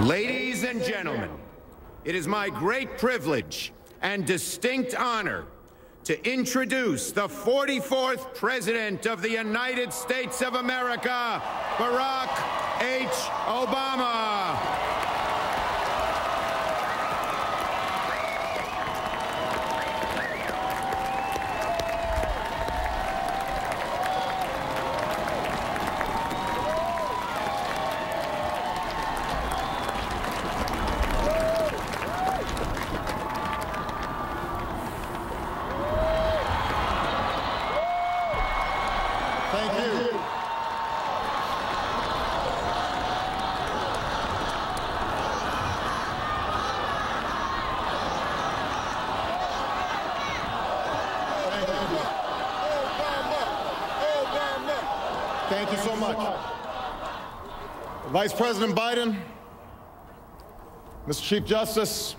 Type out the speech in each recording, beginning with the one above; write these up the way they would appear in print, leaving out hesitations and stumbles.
Ladies and gentlemen, it is my great privilege and distinct honor to introduce the 44th President of the United States of America, Barack H. Obama. Thank you. Thank you so much. Vice President Biden, Mr. Chief Justice,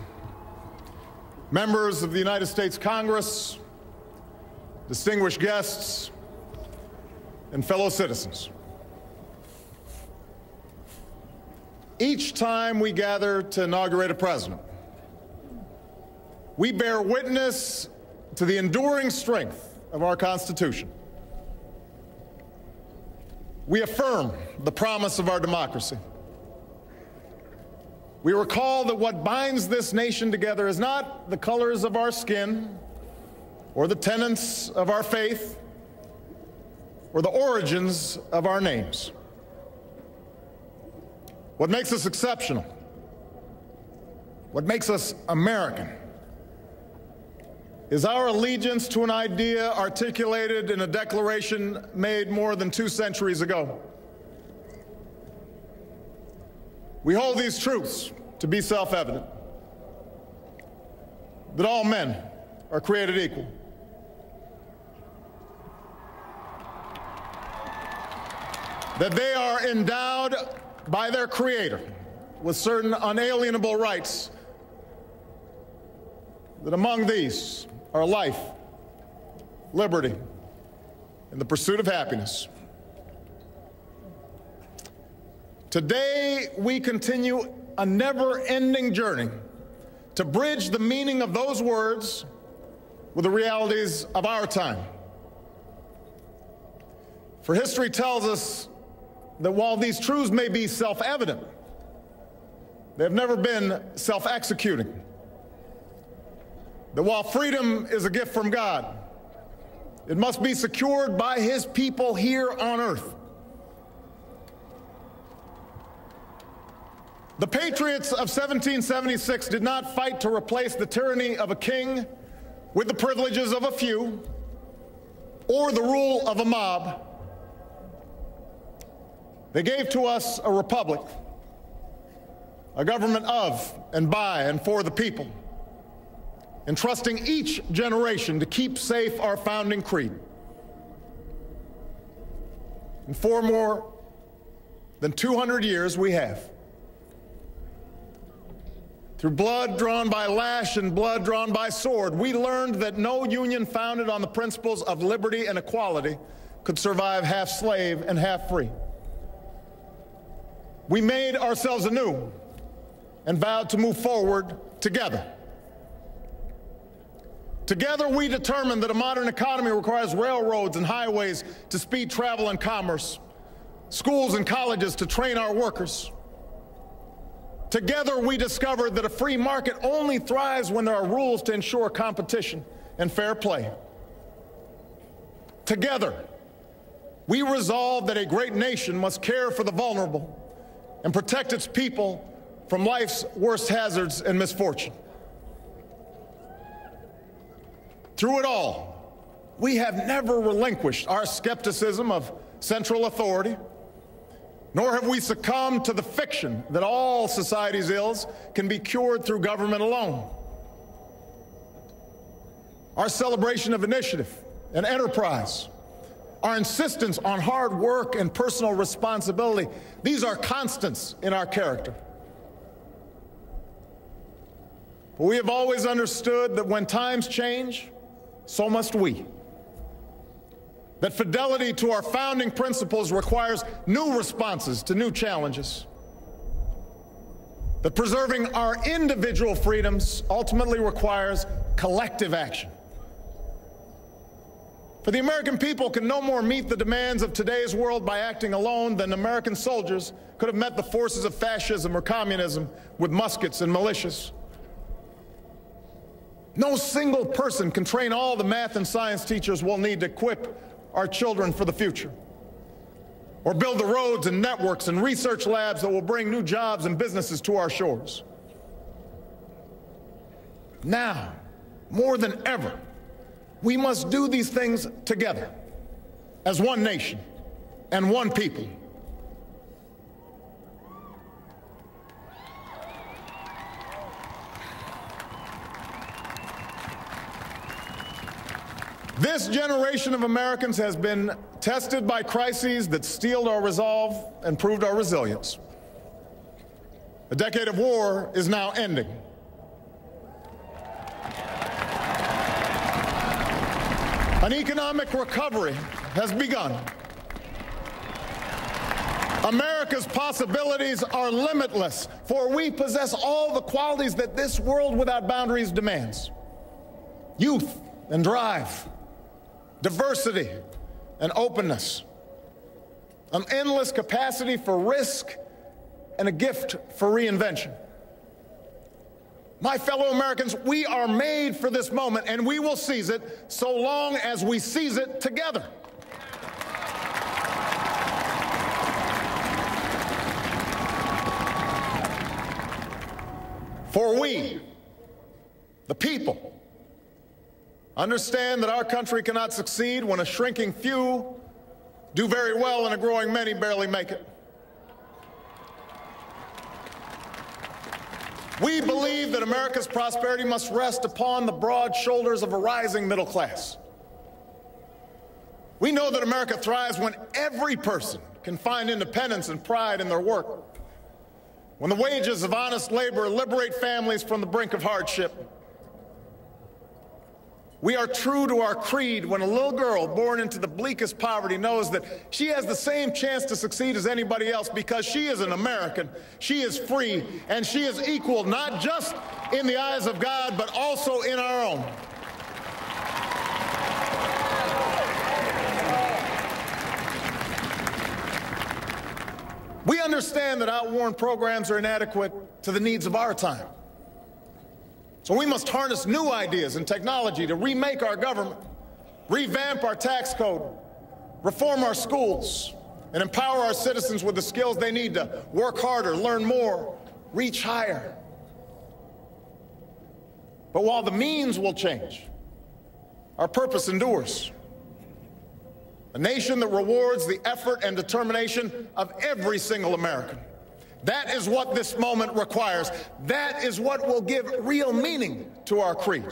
members of the United States Congress, distinguished guests, and fellow citizens. Each time we gather to inaugurate a president, we bear witness to the enduring strength of our Constitution. We affirm the promise of our democracy. We recall that what binds this nation together is not the colors of our skin or the tenets of our faith or the origins of our names. What makes us exceptional, what makes us American, is our allegiance to an idea articulated in a declaration made more than 2 centuries ago. We hold these truths to be self-evident, that all men are created equal, that they are endowed by their Creator with certain unalienable rights, that among these are life, liberty, and the pursuit of happiness. Today, we continue a never-ending journey to bridge the meaning of those words with the realities of our time. For history tells us that while these truths may be self-evident, they have never been self-executing. That while freedom is a gift from God, it must be secured by His people here on earth. The patriots of 1776 did not fight to replace the tyranny of a king with the privileges of a few or the rule of a mob. They gave to us a republic, a government of and by and for the people, entrusting each generation to keep safe our founding creed. And for more than 200 years we have. Through blood drawn by lash and blood drawn by sword, we learned that no union founded on the principles of liberty and equality could survive half slave and half free. We made ourselves anew and vowed to move forward together. Together, we determined that a modern economy requires railroads and highways to speed travel and commerce, schools and colleges to train our workers. Together, we discovered that a free market only thrives when there are rules to ensure competition and fair play. Together, we resolved that a great nation must care for the vulnerable and protect its people from life's worst hazards and misfortune. Through it all, we have never relinquished our skepticism of central authority, nor have we succumbed to the fiction that all society's ills can be cured through government alone. Our celebration of initiative and enterprise, our insistence on hard work and personal responsibility, these are constants in our character. But we have always understood that when times change, so must we. That fidelity to our founding principles requires new responses to new challenges. that preserving our individual freedoms ultimately requires collective action. For the American people can no more meet the demands of today's world by acting alone than American soldiers could have met the forces of fascism or communism with muskets and militias. No single person can train all the math and science teachers we'll need to equip our children for the future, or build the roads and networks and research labs that will bring new jobs and businesses to our shores. Now, more than ever, we must do these things together, as one nation and one people. This generation of Americans has been tested by crises that steeled our resolve and proved our resilience. A decade of war is now ending. An economic recovery has begun. America's possibilities are limitless, for we possess all the qualities that this world without boundaries demands: youth and drive, diversity and openness, an endless capacity for risk, and a gift for reinvention. My fellow Americans, we are made for this moment, and we will seize it so long as we seize it together. For we, the people, understand that our country cannot succeed when a shrinking few do very well and a growing many barely make it. We believe that America's prosperity must rest upon the broad shoulders of a rising middle class. We know that America thrives when every person can find independence and pride in their work, when the wages of honest labor liberate families from the brink of hardship. We are true to our creed when a little girl born into the bleakest poverty knows that she has the same chance to succeed as anybody else because she is an American, she is free, and she is equal not just in the eyes of God, but also in our own. We understand that outworn programs are inadequate to the needs of our time. So we must harness new ideas and technology to remake our government, revamp our tax code, reform our schools, and empower our citizens with the skills they need to work harder, learn more, reach higher. But while the means will change, our purpose endures. A nation that rewards the effort and determination of every single American. That is what this moment requires. That is what will give real meaning to our creed.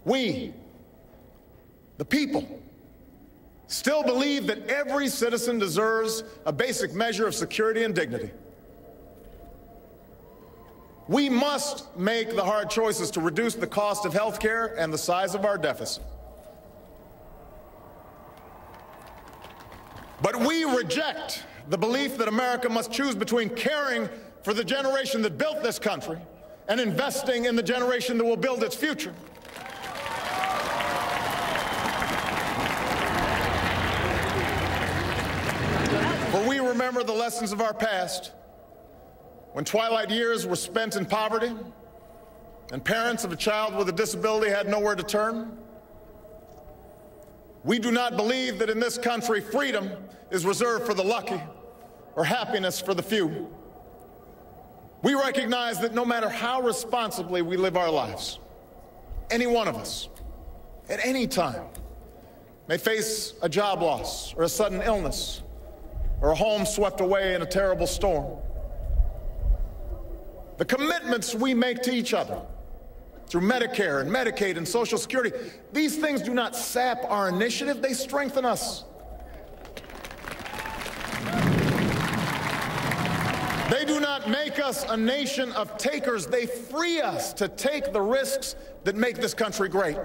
We, the people, still believe that every citizen deserves a basic measure of security and dignity. We must make the hard choices to reduce the cost of health care and the size of our deficit. But we reject the belief that America must choose between caring for the generation that built this country and investing in the generation that will build its future. For we remember the lessons of our past, when twilight years were spent in poverty and parents of a child with a disability had nowhere to turn. We do not believe that in this country freedom is reserved for the lucky or happiness for the few. We recognize that no matter how responsibly we live our lives, any one of us, at any time, may face a job loss or a sudden illness or a home swept away in a terrible storm. The commitments we make to each other through Medicare and Medicaid and Social Security, these things do not sap our initiative, they strengthen us. They do not make us a nation of takers, they free us to take the risks that make this country great.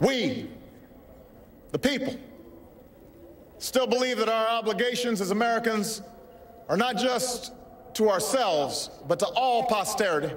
We, the people, still believe that our obligations as Americans are not just to ourselves, but to all posterity,